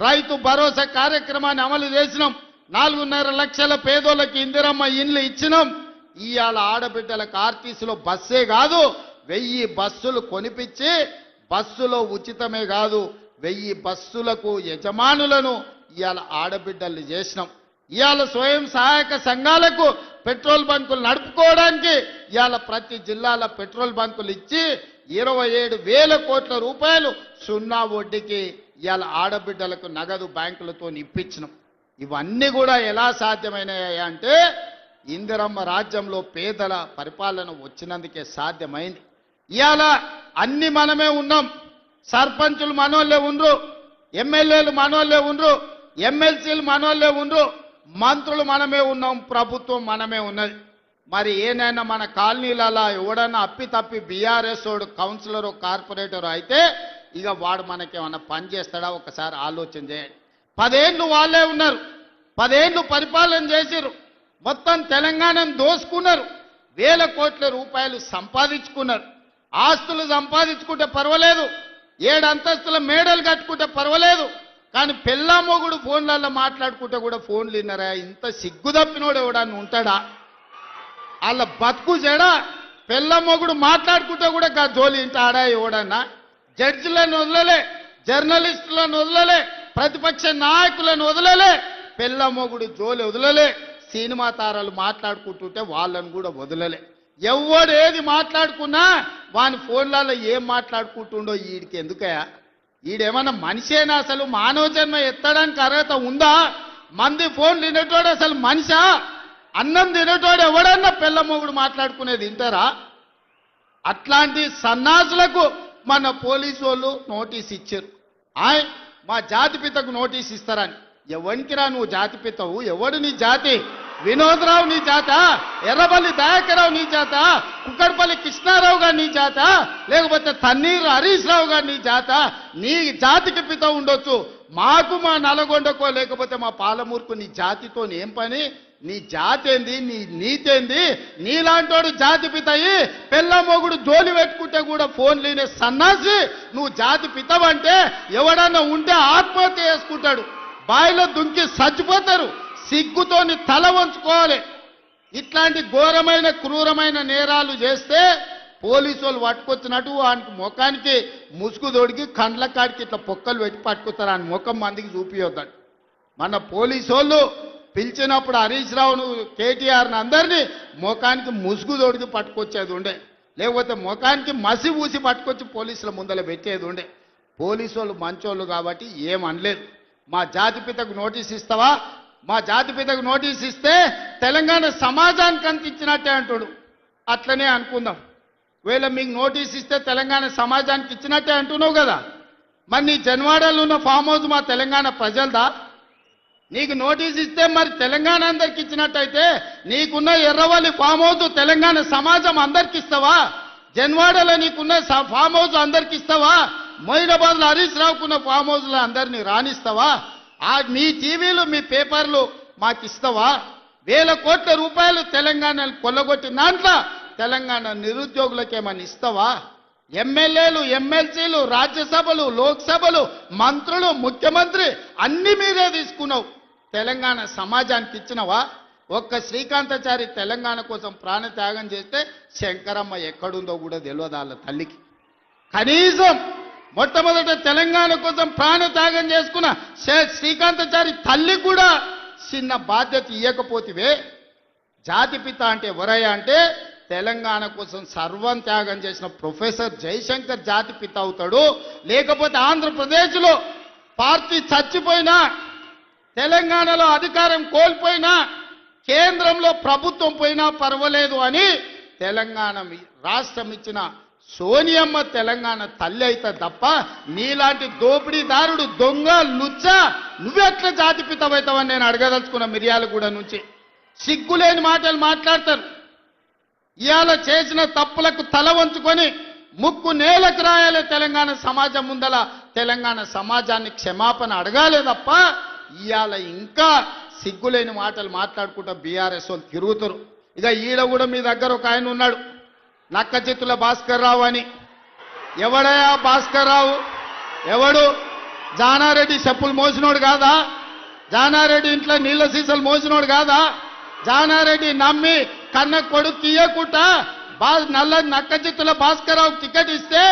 రైతు భరోసా కార్యక్రమాన్ని అమలు చేసినాం. 4.5 లక్షల పేదోళ్ళకి ఇందిరమ్మ ఇండ్లు ఇచ్చినాం. ఇవాళ ఆడబిడ్డలకు ఆర్టీసీలో బస్సే కాదు 1000 బస్సులు కొనిపించి బస్సులో ఉచితమే కాదు 1000 బస్సులకు యజమానులను ఇవాళ ఆడబిడ్డల్ని చేసినాం. ఇవాళ స్వయం సహాయక సంఘాలకు పెట్రోల్ బంకులు నడుపుకోవడానికి ఇవాళ ప్రతి జిల్లాల పెట్రోల్ బంకులు ఇచ్చి 27,000 కోట్ల రూపాయలు సున్నా వడ్డీకి ఇవాళ ఆడబిడ్డలకు నగదు బ్యాంకులతో ఇప్పించినాం. ఇవన్నీ కూడా ఎలా సాధ్యమైనాయి అంటే ఇందిరమ్మ రాజ్యంలో పేదల పరిపాలన వచ్చినందుకే సాధ్యమైంది. ఇవాళ అన్ని మనమే ఉన్నాం. సర్పంచులు మనోళ్ళే ఉండ్రు, ఎమ్మెల్యేలు మనోళ్ళే ఉండ్రు, ఎమ్మెల్సీలు మనోళ్ళే ఉండ్రు, మంత్రులు మనమే ఉన్నాం, ప్రభుత్వం మనమే ఉన్నది. మరి ఏనైనా మన కాలనీలలో ఎవడన్నా అప్పి తప్పి బీఆర్ఎస్ వాడు కౌన్సిలర్ కార్పొరేటర్ అయితే ఇక వాడు మనకేమన్నా పని చేస్తాడా ఒకసారి ఆలోచన చేయండి. 10 ఏళ్ళు వాళ్ళే ఉన్నారు, 10 ఏళ్ళు పరిపాలన చేసిరు, మొత్తం తెలంగాణను దోసుకున్నారు, 1000 కోట్ల రూపాయలు సంపాదించుకున్నారు. ఆస్తులు సంపాదించుకుంటే పర్వాలేదు, 7 అంతస్తుల మేడలు కట్టుకుంటే పర్వాలేదు, కానీ పెళ్ళా మొగుడు ఫోన్లలో మాట్లాడుకుంటే కూడా ఫోన్లు విన్నారా? ఇంత సిగ్గు తప్పినోడు ఎవడన్నా ఉంటాడా? వాళ్ళ బతుకు జడ పెళ్ళ మొగుడు మాట్లాడుకుంటే కూడా జోలి ఇంటాడా ఎవడన్నా? జడ్జిలను వదలలే, జర్నలిస్టులను వదలలే, ప్రతిపక్ష నాయకులను వదలలే, పెళ్ళ మొగుడు జోలి వదలలే, సినిమా తారాలు మాట్లాడుకుంటుంటే వాళ్ళను కూడా వదలలే. ఎవడు ఏది మాట్లాడుకున్నా వాని ఫోన్లలో ఏం మాట్లాడుకుంటుండో వీడికి ఎందుకయా? ఈడేమన్నా మనిషేనా? అసలు మానవ జన్మ ఎత్తడానికి అర్హత ఉందా? మంది ఫోన్లు తినేటోడు అసలు మనిషా? అన్నం తినేటోడు ఎవడన్నా పెళ్ళ మొగుడు మాట్లాడుకునేది వింటారా? అట్లాంటి సన్నాసులకు మన పోలీసు వాళ్ళు నోటీస్ ఇచ్చారు. మా జాతిపితకు నోటీస్ ఇస్తారని. ఎవరికిరా నువ్వు జాతిపితవు? ఎవడు నీ జాతి? వినోద్రావు నీ జాత? ఎర్రబల్లి దయాకరావు నీ జాత? కుక్కడపల్లి కృష్ణారావు గారు నీ జాత? లేకపోతే తన్నీరు హరీష్ రావు గారు నీ జాత? నీ జాతికి పిత ఉండొచ్చు, మాకు మా నల్గొండకో లేకపోతే మా పాలమూరుకు నీ జాతితో ఏం పని? నీ జాతి ఏంది? నీ నీతేంది? నీలాంటోడు జాతి పితయి పెళ్ళ మొగుడు జోలి పెట్టుకుంటే కూడా ఫోన్ లేని సన్నాసి నువ్వు జాతి పితవంటే ఎవడన్నా ఉంటే ఆత్మహత్య చేసుకుంటాడు, బాయిలో దుంకి చచ్చిపోతారు. సిగ్గుతోని తల వంచుకోవాలి. ఇట్లాంటి ఘోరమైన క్రూరమైన నేరాలు చేస్తే పోలీసు వాళ్ళు పట్టుకొచ్చినట్టు వానికి ముఖానికి ముసుగు తొడిగి కండ్ల కాడికి ఇట్లా పొక్కలు పెట్టి పట్టుకొస్తారు. ఆయన ముఖం మందికి చూపియొద్దాడు. మన పోలీసు వాళ్ళు పిలిచినప్పుడు హరీష్ రావును కేటీఆర్ని అందరినీ ముఖానికి ముసుగు తొడిగి పట్టుకొచ్చేది ఉండే, లేకపోతే ముఖానికి మసి ఊసి పట్టుకొచ్చి పోలీసుల ముందర పెట్టేది ఉండే. పోలీసు వాళ్ళు మంచోళ్ళు కాబట్టి ఏమనలేదు. మా జాతిపితకు నోటీస్ ఇస్తావా? మా జాతిపితకు నోటీస్ ఇస్తే తెలంగాణ సమాజానికి అంత ఇచ్చినట్టే అంటాడు. అట్లనే అనుకుందాం. ఒకవేళ మీకు నోటీస్ ఇస్తే తెలంగాణ సమాజానికి ఇచ్చినట్టే అంటున్నావు కదా, మరి నీ జన్వాడలో ఉన్న ఫామ్ హౌస్ మా తెలంగాణ ప్రజలదా? నీకు నోటీస్ ఇస్తే మరి తెలంగాణ అందరికి ఇచ్చినట్టయితే నీకున్న ఎర్రవల్లి ఫామ్ హౌస్ తెలంగాణ సమాజం అందరికి ఇస్తావా? జన్వాడలో నీకున్న ఫామ్ హౌస్ అందరికి ఇస్తావా? మొయినాబాద్లో హరీష్ రావుకున్న ఫామ్ హౌస్లో అందరినీ రాణిస్తావా? మీ టీవీలు మీ పేపర్లు మాకు ఇస్తావా? 1000 కోట్ల రూపాయలు తెలంగాణను కొల్లగొట్టిన దాంట్లో తెలంగాణ నిరుద్యోగులకేమని ఇస్తావా? ఎమ్మెల్యేలు, ఎమ్మెల్సీలు, రాజ్యసభలు, లోక్సభలు, మంత్రులు, ముఖ్యమంత్రి అన్ని మీరే తీసుకున్నావు. తెలంగాణ సమాజానికి ఇచ్చినవా? ఒక్క శ్రీకాంతాచారి తెలంగాణ కోసం ప్రాణత్యాగం చేస్తే శంకరమ్మ ఎక్కడుందో కూడా తెలియదు వాళ్ళ తల్లికి. కనీసం మొట్టమొదట తెలంగాణ కోసం ప్రాణత్యాగం చేసుకున్న శ్రీకాంతాచారి తల్లి కూడా చిన్న బాధ్యత ఇవ్వకపోతివే. జాతిపిత అంటే ఎవరయ్యా అంటే తెలంగాణ కోసం సర్వం త్యాగం చేసిన ప్రొఫెసర్ జయశంకర్ జాతిపిత అవుతాడు. లేకపోతే ఆంధ్రప్రదేశ్లో పార్టీ చచ్చిపోయినా, తెలంగాణలో అధికారం కోల్పోయినా, కేంద్రంలో ప్రభుత్వం పోయినా పర్వాలేదు అని తెలంగాణ రాష్ట్రం ఇచ్చిన సోనియమ్మ తెలంగాణ తల్లి అయితే తప్ప నీలాంటి దోపిడీదారుడు దొంగ లుచ్చ నువ్వెట్లా జాతిపితవైతావని నేను అడగదలుచుకున్న. మిర్యాలగూడ నుంచి సిగ్గులేని మాటలు మాట్లాడతారు. ఇవాళ చేసిన తప్పులకు తల వంచుకొని ముక్కు నేలకు రాయాలి. తెలంగాణ సమాజం ముందల తెలంగాణ సమాజాన్ని క్షమాపణ అడగాలే తప్ప ఇవాళ ఇంకా సిగ్గులేని మాటలు మాట్లాడుకుంటూ బీఆర్ఎస్ వాళ్ళు తిరుగుతారు. ఇక ఈడ కూడా మీ దగ్గర ఒక ఆయన ఉన్నాడు, నక్క చిత్తుల భాస్కర్ రావు అని. ఎవడయా భాస్కర్ రావు? ఎవడు? జానారెడ్డి చెప్పులు మోసినోడు కాదా? జానారెడ్డి ఇంట్లో నీళ్ల సీసాలు మోసినోడు కాదా? జానారెడ్డి నమ్మి కన్న కొడుకు ఇయ్యకుండా నల్ల నక్కజిత్తుల భాస్కరరావు టికెట్ ఇస్తే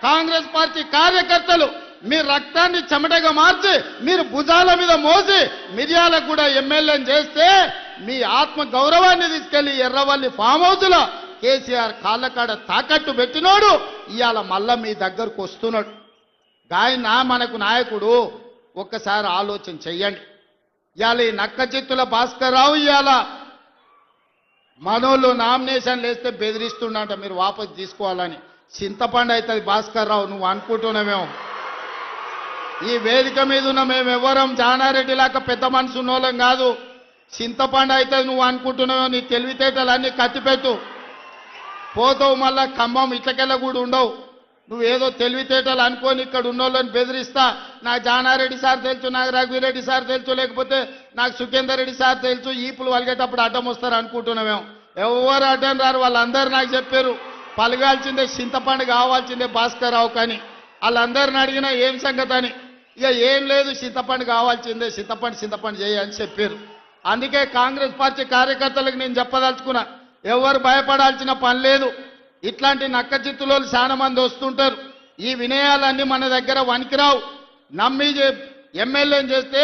కాంగ్రెస్ పార్టీ కార్యకర్తలు మీ రక్తాన్ని చెమటగా మార్చి మీరు భుజాల మీద మోసి మిర్యాలకు కూడా ఎమ్మెల్యేని చేస్తే మీ ఆత్మ గౌరవాన్ని తీసుకెళ్లి ఎర్రవల్లి ఫామ్ హౌస్ లో కేసీఆర్ కాళ్ళకాడ తాకట్టు పెట్టినోడు ఇవాళ మళ్ళా మీ దగ్గరకు వస్తున్నాడు. గాయన మనకు నాయకుడు, ఒక్కసారి ఆలోచన చెయ్యండి. ఇవాళ ఈ నక్కచిత్తుల భాస్కర్రావు ఇవాళ మనోళ్ళు నామినేషన్లు వేస్తే బెదిరిస్తుండంట మీరు వాపసు తీసుకోవాలని. చింతపండు అవుతుంది భాస్కర్రావు, నువ్వు అనుకుంటున్నామేమో. ఈ వేదిక మీద ఉన్న మేము ఎవరం జానారెడ్డి లాగా పెద్ద మనసు ఉన్నోళ్ళం కాదు. చింతపండు అవుతుంది నువ్వు అనుకుంటున్నావో, నీ తెలివితేటలన్నీ కత్తిపెట్టు, పోతావు మళ్ళా ఖమ్మం ఇట్లకెళ్ళ కూడా ఉండవు. నువ్వేదో తెలివితేటలు అనుకోని ఇక్కడ ఉన్నోళ్ళని బెదిరిస్తా. నాకు జానారెడ్డి సార్ తెలుసు, నాకు రఘువీరెడ్డి సార్ తెలుసు, లేకపోతే నాకు సుఖేందర్ రెడ్డి సార్ తెలుసు, ఈపులు వలిగేటప్పుడు అడ్డం వస్తారు అనుకుంటున్నామేమో. ఎవరు అడ్డం రారు, వాళ్ళందరూ నాకు చెప్పారు పలగాల్సిందే చింతపండు కావాల్సిందే భాస్కర్రావు కానీ. వాళ్ళందరిని అడిగినా ఏం సంగతి అని, ఇక ఏం లేదు చింతపండు కావాల్సిందే, చింతపండు చేయని చెప్పారు. అందుకే కాంగ్రెస్ పార్టీ కార్యకర్తలకు నేను చెప్పదలుచుకున్నా, ఎవరు భయపడాల్సిన పని లేదు. ఇట్లాంటి నక్కచిత్తులో చాలా మంది వస్తుంటారు. ఈ వినయాలన్నీ మన దగ్గర వనికిరావు. నమ్మి ఎమ్మెల్యేని చేస్తే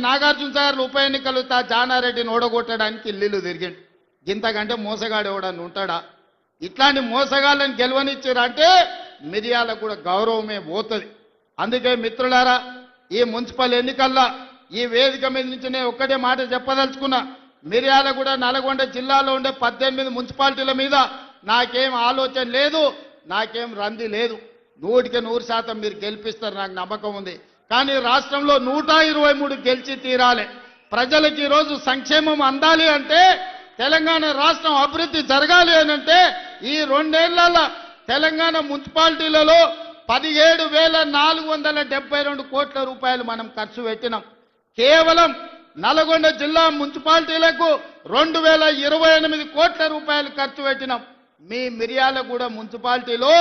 నాగార్జున సాగర్ ఉప ఎన్నికలు జానారెడ్డిని ఓడగొట్టడానికి ఇల్లు తిరిగిండు. ఇంతకంటే మోసగాడు ఎవడని ఉంటాడా? ఇట్లాంటి మోసగాళ్ళని గెలవనిచ్చారంటే మిర్యాలకు కూడా గౌరవమే పోతుంది. అందుకే మిత్రులారా, ఈ మున్సిపల్ ఎన్నికల్లో ఈ వేదిక మీద నుంచి నేను ఒక్కటే మాట చెప్పదలుచుకున్నా. మిర్యాలగూడ నల్గొండ జిల్లాలో ఉండే 18 మున్సిపాలిటీల మీద నాకేం ఆలోచన లేదు, నాకేం రంది లేదు. 100% మీరు గెలిపిస్తారు, నాకు నమ్మకం ఉంది. కానీ రాష్ట్రంలో 123 గెలిచి తీరాలి. ప్రజలకు ఈరోజు సంక్షేమం అందాలి అంటే, తెలంగాణ రాష్ట్రం అభివృద్ధి జరగాలి అని అంటే ఈ 2 ఏళ్లలో తెలంగాణ మున్సిపాలిటీలలో 17,472 కోట్ల రూపాయలు మనం ఖర్చు పెట్టినాం. కేవలం నల్గొండ జిల్లా మున్సిపాలిటీలకు 2,028 కోట్ల రూపాయలు ఖర్చు పెట్టినాం. మీ మిర్యాలగూడ మున్సిపాలిటీలో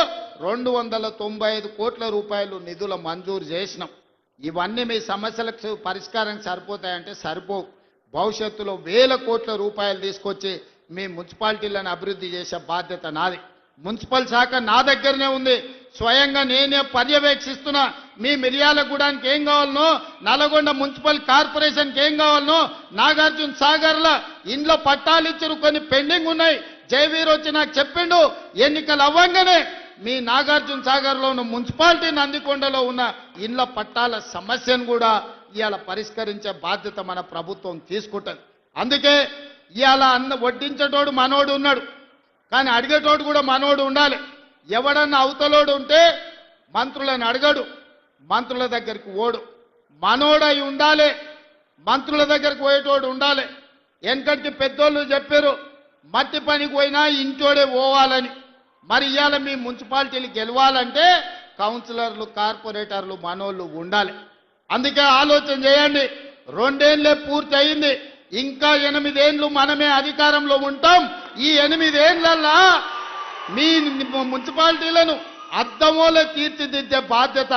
295 కోట్ల రూపాయలు నిధుల మంజూరు చేసినాం. ఇవన్నీ మీ సమస్యలకు పరిష్కారం సరిపోతాయంటే సరిపోవు. భవిష్యత్తులో 1000 కోట్ల రూపాయలు తీసుకొచ్చి మీ మున్సిపాలిటీలను అభివృద్ధి చేసే బాధ్యత నాది. మున్సిపల్ శాఖ నా దగ్గరనే ఉంది, స్వయంగా నేనే పర్యవేక్షిస్తున్నా. మీ మిర్యాలగూడానికి ఏం కావాలనో, నల్గొండ మున్సిపల్ కార్పొరేషన్కి ఏం కావాలనో, నాగార్జున సాగర్ల ఇండ్ల పట్టాలు ఇచ్చారు, కొన్ని పెండింగ్ ఉన్నాయి. జయవీర్ వచ్చి నాకు చెప్పిండు, ఎన్నికలు అవ్వంగానే మీ నాగార్జున సాగర్లో ఉన్న మున్సిపాలిటీ నందికొండలో ఉన్న ఇండ్ల పట్టాల సమస్యను కూడా ఇవాళ పరిష్కరించే బాధ్యత మన ప్రభుత్వం తీసుకుంటుంది. అందుకే ఇవాళ వడ్డించేటోడు మనోడు ఉన్నాడు, కానీ అడిగేటోడు కూడా మనోడు ఉండాలి. ఎవడన్నా అవతలోడు ఉంటే మంత్రులను అడగడు, మంత్రుల దగ్గరికి ఓడు. మనోడై ఉండాలి, మంత్రుల దగ్గరికి పోయేటోడు ఉండాలి. వెనకటి పెద్దోళ్ళు చెప్పారు, మట్టి పనికి పోయినా ఇంటోడే పోవాలని. మరి ఇవాళ మీ మున్సిపాలిటీలు గెలవాలంటే కౌన్సిలర్లు, కార్పొరేటర్లు మనోళ్ళు ఉండాలి. అందుకే ఆలోచన చేయండి. 2 ఏళ్లే పూర్తి అయింది, ఇంకా 8 ఏళ్ళు మనమే అధికారంలో ఉంటాం. ఈ 8 ఏళ్లల్లా మీ మున్సిపాలిటీలను అద్దమోలే తీర్చిదిద్దే బాధ్యత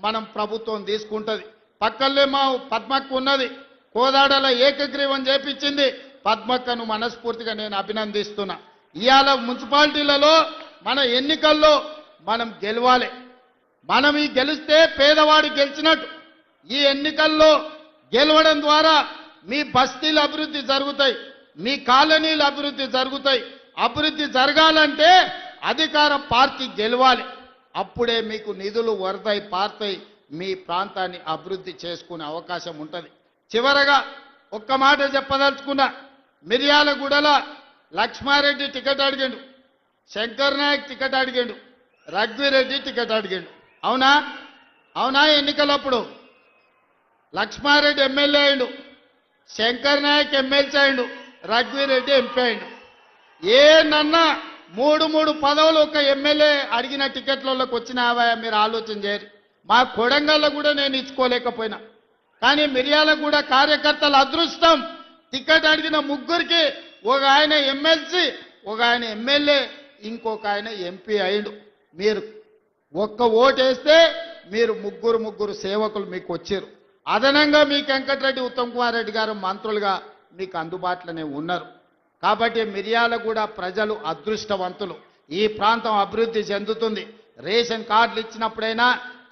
మనం ప్రభుత్వం తీసుకుంటుంది. పక్కనే మా పద్మక్క ఉన్నది, కోదాడల ఏకగ్రీవం చేపించింది. పద్మక్కను మనస్ఫూర్తిగా నేను అభినందిస్తున్నా. ఇవాళ మున్సిపాలిటీలలో మన ఎన్నికల్లో మనం గెలవాలి. మనం ఈ గెలిస్తే పేదవాడు గెలిచినట్టు. ఈ ఎన్నికల్లో గెలవడం ద్వారా మీ బస్తీలు అభివృద్ధి జరుగుతాయి, మీ కాలనీలు అభివృద్ధి జరుగుతాయి. అభివృద్ధి జరగాలంటే అధికార పార్టీ గెలవాలి. అప్పుడే మీకు నిధులు వరదై పారుతాయి, మీ ప్రాంతాన్ని అభివృద్ధి చేసుకునే అవకాశం ఉంటుంది. చివరగా ఒక్క మాట చెప్పదలుచుకున్నా. మిర్యాలగూడలో లక్ష్మారెడ్డి టికెట్ అడిగాడు, శంకర్ నాయక్ టికెట్ అడిగాడు, రఘువీరెడ్డి టికెట్ అడిగాడు. అవునా? ఎన్నికలప్పుడు లక్ష్మారెడ్డి ఎమ్మెల్యే అయిండు, శంకర్ నాయక్ ఎమ్మెల్సీ అయిండు, రఘువీరెడ్డి ఎంపీ అయిండు. ఏనన్నా 3 పదవులు ఒక ఎమ్మెల్యే అడిగిన టికెట్లలోకి వచ్చినావా? మీరు ఆలోచన చేయరు. మా కొడంగల్లో కూడా నేను ఇచ్చుకోలేకపోయినా. కానీ మిర్యాలగూడ కార్యకర్తల అదృష్టం, టికెట్ అడిగిన 3కి ఒక ఆయన ఎమ్మెల్సీ, ఒక ఆయన ఎమ్మెల్యే, ఇంకొక ఆయన ఎంపీ అయిండు. మీరు ఒక్క ఓటేస్తే మీరు ముగ్గురు సేవకులు మీకు వచ్చారు. అదనంగా మీకు వెంకటరెడ్డి ఉత్తమ్ కుమార్ రెడ్డి గారు మంత్రులుగా మీకు అందుబాటులోనే ఉన్నారు. కాబట్టి మిర్యాలగూడ ప్రజలు అదృష్టవంతులు. ఈ ప్రాంతం అభివృద్ధి చెందుతుంది. రేషన్ కార్డులు ఇచ్చినప్పుడైనా,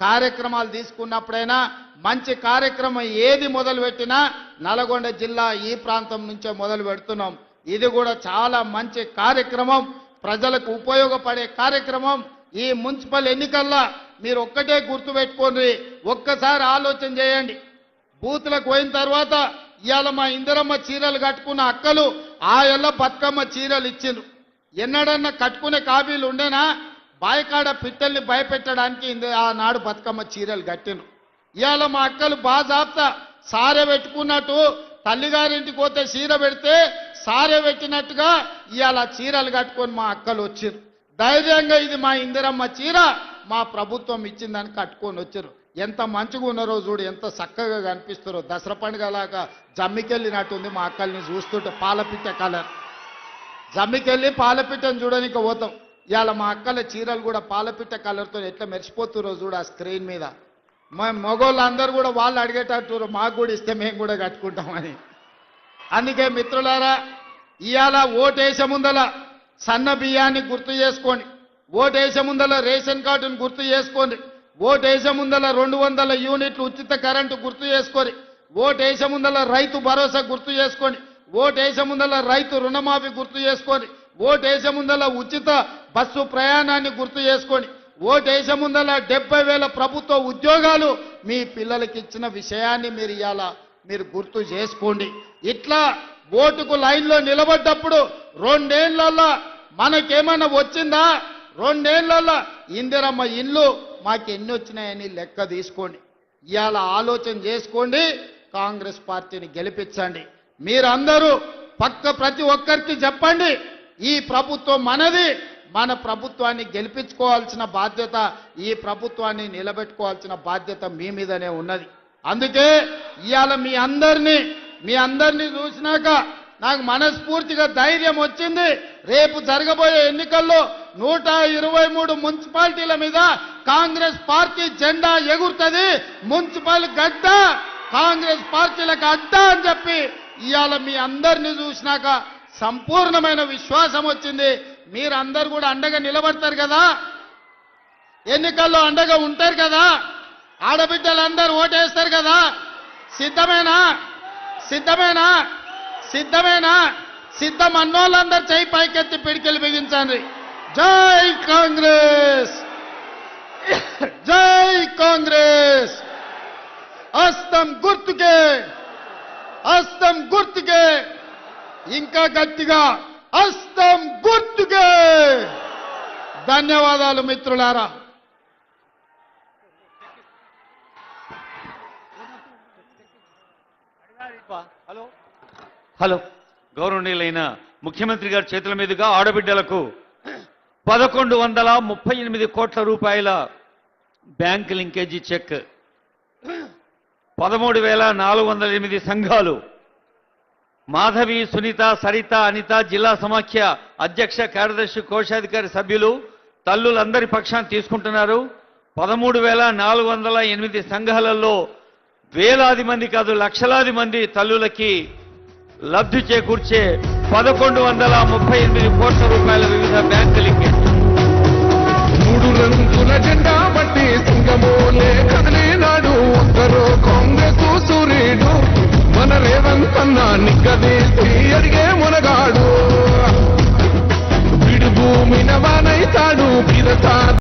కార్యక్రమాలు తీసుకున్నప్పుడైనా, మంచి కార్యక్రమం ఏది మొదలుపెట్టినా నల్గొండ జిల్లా ఈ ప్రాంతం నుంచే మొదలు పెడుతున్నాం. ఇది కూడా చాలా మంచి కార్యక్రమం, ప్రజలకు ఉపయోగపడే కార్యక్రమం. ఈ మున్సిపల్ ఎన్నికల్లో మీరు ఒక్కటే గుర్తుపెట్టుకోండి, ఒక్కసారి ఆలోచన చేయండి. బూత్లకు పోయిన తర్వాత ఇవాళ మా ఇందిరమ్మ చీరలు కట్టుకున్న అక్కలు ఆయల్ల బతుకమ్మ చీరలు ఇచ్చిండ్రు. ఎన్నడన్నా కట్టుకునే కాబీలు ఉండేనా? బాయికాడ పిట్టల్ని భయపెట్టడానికి ఆనాడు బతుకమ్మ చీరలు కట్టిండ్రు. ఇవాళ మా అక్కలు బాజాబ్తా సారె పెట్టుకున్నట్టు తల్లిగారింటికి పోతే చీర పెడితే సారె పెట్టినట్టుగా ఇవాళ చీరలు కట్టుకొని మా అక్కలు వచ్చారు. ధైర్యంగా ఇది మా ఇందిరమ్మ చీర, మా ప్రభుత్వం ఇచ్చిందని కట్టుకొని వచ్చారు. ఎంత మంచిగా ఉన్నారో చూడు, ఎంత చక్కగా కనిపిస్తారో. దసరా పండుగలాగా జమ్మికెళ్ళినట్టుంది మా అక్కల్ని చూస్తుంటే. పాలపిట్ట కలర్ జమ్మికెళ్ళి పాలపిట్టను చూడడానికి పోతాం. ఇవాళ మా అక్కల చీరలు కూడా పాలపిట్ట కలర్తో ఎట్లా మెరిసిపోతురో చూడు ఆ స్క్రీన్ మీద. మగోళ్ళు అందరూ కూడా వాళ్ళు అడిగేటట్టు మాకు కూడా ఇస్తే మేము కూడా కట్టుకుంటామని. అందుకే మిత్రులారా, ఇవాళ ఓటేసే ముందల సన్న బియ్యాన్ని గుర్తు చేసుకోండి, ఓటేసే ముందల రేషన్ కార్డును గుర్తు చేసుకోండి, ఓటేసే ముందల 200 యూనిట్లు ఉచిత కరెంటు గుర్తు చేసుకోండి, ఓటేసే ముందల రైతు భరోసా గుర్తు చేసుకోండి, ఓటేసే ముందల రైతు రుణమాఫీ గుర్తు చేసుకోండి, ఓటేసే ముందల ఉచిత బస్సు ప్రయాణాన్ని గుర్తు చేసుకోండి, ఓటేసే ముందల 70,000 ప్రభుత్వ ఉద్యోగాలు మీ పిల్లలకి ఇచ్చిన విషయాన్ని మీరు ఇవాళ మీరు గుర్తు చేసుకోండి. ఇట్లా ఓటుకు లైన్లో నిలబడ్డప్పుడు 2 ఏళ్లలో మనకేమన్నా వచ్చిందా? 2 ఏళ్లలో ఇందిరమ్మ ఇల్లు మాకు ఎన్ని వచ్చినాయని లెక్క తీసుకోండి. ఇవాళ ఆలోచన చేసుకోండి, కాంగ్రెస్ పార్టీని గెలిపించండి. మీరందరూ ప్రతి ఒక్కరికి చెప్పండి, ఈ ప్రభుత్వం మనది, మన ప్రభుత్వాన్ని గెలిపించుకోవాల్సిన బాధ్యత, ఈ ప్రభుత్వాన్ని నిలబెట్టుకోవాల్సిన బాధ్యత మీ మీదనే ఉన్నది. అందుకే ఇవాళ మీ అందరినీ చూసినాక నాకు మనస్ఫూర్తిగా ధైర్యం వచ్చింది. రేపు జరగబోయే ఎన్నికల్లో 123 మున్సిపాలిటీల మీద కాంగ్రెస్ పార్టీ జెండా ఎగురుతుంది. మున్సిపల్ గడ్డ కాంగ్రెస్ పార్టీలకు అడ్డ అని చెప్పి ఇవాళ మీ అందరినీ చూసినాక సంపూర్ణమైన విశ్వాసం వచ్చింది. మీరందరూ కూడా అండగా నిలబడతారు కదా, ఎన్నికల్లో అండగా ఉంటారు కదా, ఆడబిడ్డలందరూ ఓటేస్తారు కదా. సిద్ధమేనా? సిద్ధమేనా? సిద్ధమేనా? సిద్ధం అన్నోళ్ళందరూ చేయి పైకెత్తి పిడికిలు బిగించండి. జై కాంగ్రెస్, జై కాంగ్రెస్. హస్తం గుర్తుకే, హస్తం గుర్తుకే, ఇంకా గట్టిగా హస్తం గుర్తుకే. ధన్యవాదాలు మిత్రులారా. హలో, గౌరవనీయులైన ముఖ్యమంత్రి గారి చేతుల మీదుగా ఆడబిడ్డలకు 1138 కోట్ల రూపాయల బ్యాంక్ లింకేజీ చెక్, 13,408 సంఘాలు, మాధవి, సునీత, సరిత, అనిత, జిల్లా సమాఖ్య అధ్యక్ష, కార్యదర్శి, కోశాధికారి సభ్యులు తల్లులందరి పక్షాన్ని తీసుకుంటున్నారు. 13,408 సంఘాలలో వేలాది మంది కాదు లక్షలాది మంది తల్లులకి లబ్ధి చేకూర్చే 1138 కోట్ల రూపాయల వివిధ బ్యాంకు లింకేజ్. 3 రంగుల జెండా బట్టి సింగమోలే కదిలినాడు ఉత్తరో కాంగ్రెస్ సూర్యుడు, మన రేవంత్ అన్న నిగ్గదీసి అడిగే మునగాడు, విడు భూమిన వానైతాడు బిరతా